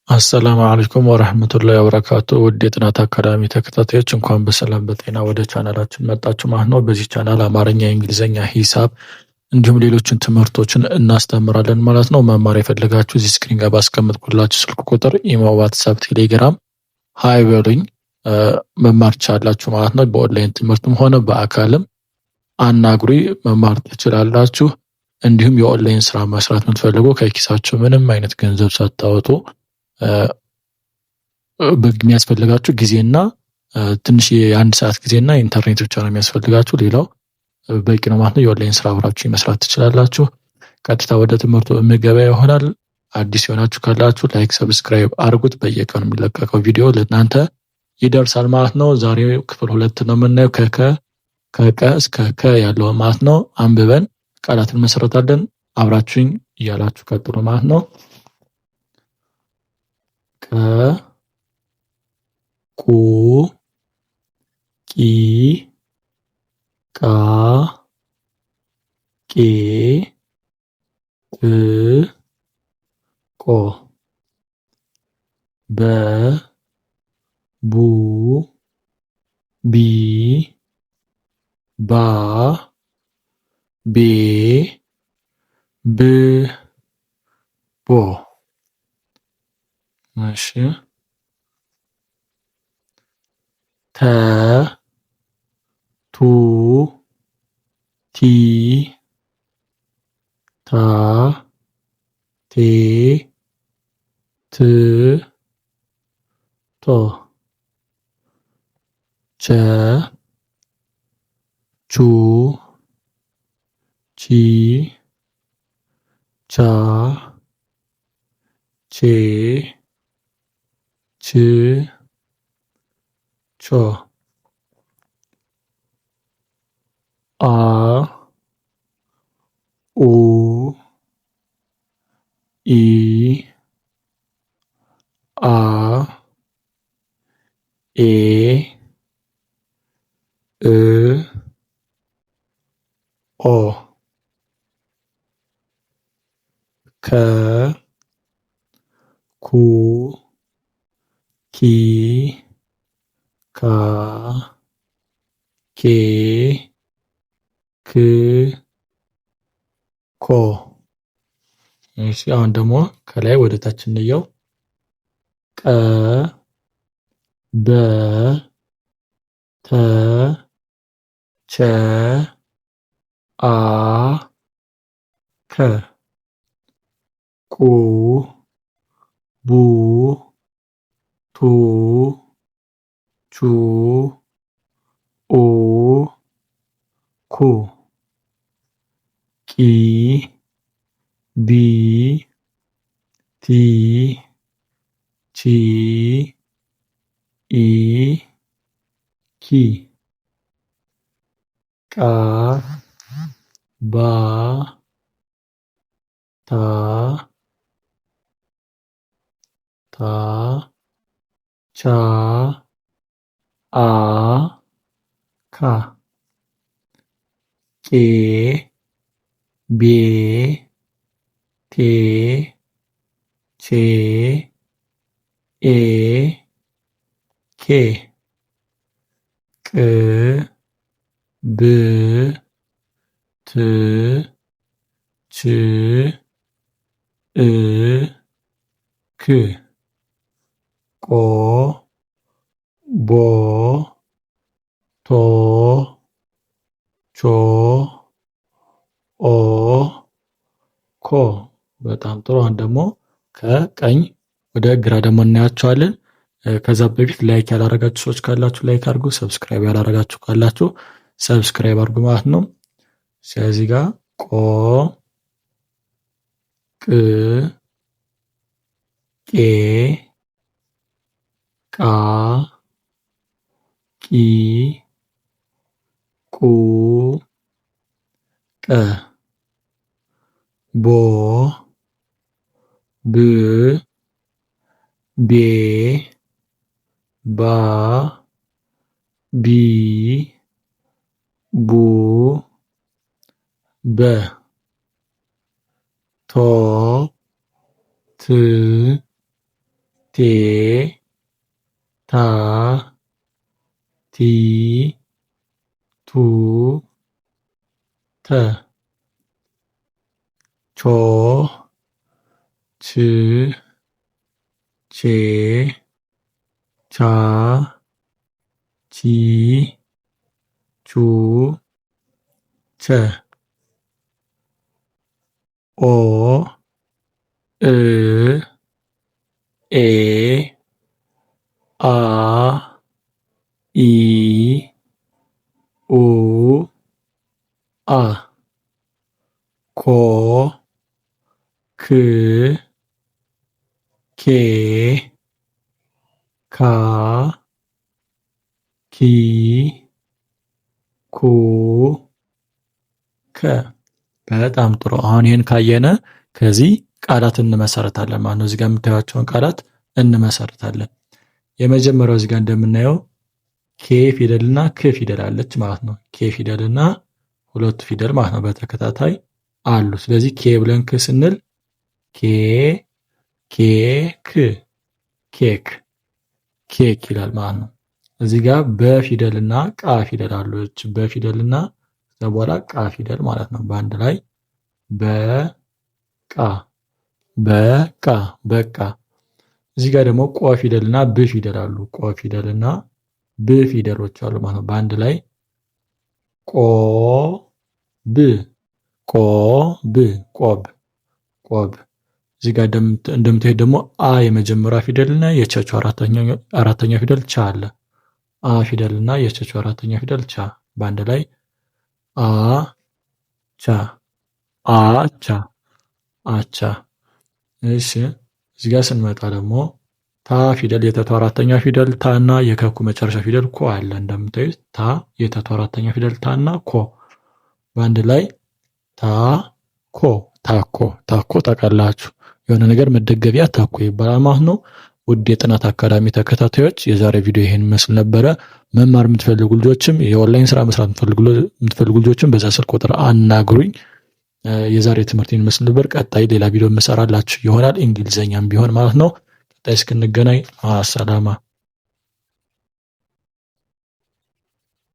አሰላሙ አለይኩም ወራህመቱላሂ ወበረካቱ። ውድ የጥናት አካዳሚ ተከታታዮች እንኳን በሰላም በጤና ወደ ቻናላችን መጣችሁ ማለት ነው። በዚህ ቻናል አማርኛ፣ እንግሊዝኛ፣ ሂሳብ እንዲሁም ሌሎችን ትምህርቶችን እናስተምራለን ማለት ነው። መማር የፈለጋችሁ እዚህ ስክሪን ጋር ባስቀመጥኩላችሁ ስልክ ቁጥር ኢሞ፣ ዋትሳፕ፣ ቴሌግራም ሀይ በሉኝ መማር ትችላላችሁ ማለት ነው። በኦንላይን ትምህርትም ሆነ በአካልም አናግሪ መማር ትችላላችሁ። እንዲሁም የኦንላይን ስራ መስራት የምትፈልጉ ከኪሳችሁ ምንም አይነት ገንዘብ ሳታወጡ የሚያስፈልጋችሁ ጊዜና ትንሽ የአንድ ሰዓት ጊዜና ኢንተርኔት ብቻ ነው የሚያስፈልጋችሁ። ሌላው በቂ ነው ማለት ነው። የኦንላይን ስራ አብራችሁ መስራት ትችላላችሁ። ቀጥታ ወደ ትምህርቱ የምገባ ይሆናል። አዲስ የሆናችሁ ካላችሁ ላይክ፣ ሰብስክራይብ አድርጉት። በየቀኑ የሚለቀቀው ቪዲዮ ለእናንተ ይደርሳል ማለት ነው። ዛሬ ክፍል 2 ነው የምናየው። ከቀ እስከ ከ ያለው ማለት ነው። አንብበን ቃላትን መሰረታለን። አብራችሁኝ እያላችሁ ቀጥሉ ማለት ነው። ቀ ቁ ቂ ቃ ቄ ቅ ቆ በ ቡ ቢ ባ ቤ ብ ቦ። እሺ ተ ቱ ቲ ታ ቴ ት ቶ ቸ ቹ ቺ ቻ ቼ ች ቾ አ ኡ ኢ አ ኤ እ ኦ ከ ኩ ኪ ካ ኬ ክ ኮ። እሺ አሁን ደግሞ ከላይ ወደ ታች እንየው። ቀ በ ተ ቸ አ ከ ቁ ቡ ቱ ቹ ኡ ኩ ቂ ቢ ቲ ቺ ኢ ኪ ቃ ባ ታ ታ ቻ አ ካ ቄ ቤ ቴ ቼ ኤ ኬ ቅ ብ ት ች እ ክ ቆ ቦ ቶ ቾ ኦ ኮ። በጣም ጥሩ። አሁን ደግሞ ከቀኝ ወደ ግራ ደግሞ እናያቸዋለን። ከዛ በፊት ላይክ ያላረጋችሁ ሰዎች ካላችሁ ላይክ አድርጉ። ሰብስክራይብ ያላረጋችሁ ካላችሁ ሰብስክራይብ አድርጉ ማለት ነው። ስለዚህ ጋር ቆ ቅ ቄ ቃ ቂ ቁ ቀ ቦ ብ ቤ ባ ቢ ቡ በ ቶ ት ቴ ታ ቲ ቱ ተ ቾ ች ቼ ቻ ቺ ቹ ቸ ኦ እ ኤ አ ኢ ኡ አ ኮ ክ ኬ ካ ኪ ኩ ከ። በጣም ጥሩ። አሁን ይህን ካየነ ከዚህ ቃላት እንመሰርታለን ማለት ነው። እዚህ ጋር የምታዩቸውን ቃላት እንመሰርታለን። የመጀመሪያው እዚህ ጋር እንደምናየው ኬ ፊደልና ክ ፊደል አለች ማለት ነው። ኬ ፊደልና ሁለቱ ፊደል ማለት ነው በተከታታይ አሉ። ስለዚህ ኬ ብለን ክ ስንል ኬ ኬ ክ ኬክ ኬክ ይላል ማለት ነው። እዚህ ጋር በፊደልና ቃ ፊደል አለች። በፊደልና ከዛ በኋላ ቃ ፊደል ማለት ነው። በአንድ ላይ በቃ በቃ በቃ። እዚህ ጋር ደግሞ ቆ ፊደልና ብ ፊደል አሉ። ቆ ፊደልና ብ ፊደሎች አሉ ማለት ነው። በአንድ ላይ ቆ ብ ቆ ብ ቆብ ቆብ። እዚህ ጋር እንደምታዩት ደግሞ አ የመጀመሪያ ፊደልና የቸቸው አራተኛ ፊደል ቻ አለ። አ ፊደልና የቸቸው አራተኛ ፊደል ቻ በአንድ ላይ አ ቻ አቻ አቻ። እሺ እዚህ ጋር ስንመጣ ደግሞ ታ ፊደል የተቱ አራተኛ ፊደል ታ እና የከኩ መጨረሻ ፊደል ኮ አለ። እንደምታዩት ታ የተቱ አራተኛ ፊደል ታ እና ኮ በአንድ ላይ ታኮ ታኮ ታኮ። ታውቃላችሁ የሆነ ነገር መደገቢያ ታኮ ይባላል ማለት ነው። ውድ የጥናት አካዳሚ ተከታታዮች የዛሬ ቪዲዮ ይሄን መስል ነበረ። መማር የምትፈልጉ ልጆችም የኦንላይን ስራ መስራት የምትፈልጉ ልጆችም በዛ ስልክ ቁጥር አናግሩኝ። የዛሬ ትምህርት ይሄን መስል ነበር። ቀጣይ ሌላ ቪዲዮ የምሰራላችሁ ይሆናል እንግሊዘኛም ቢሆን ማለት ነው። ቀጣይ እስክንገናኝ አሰላማ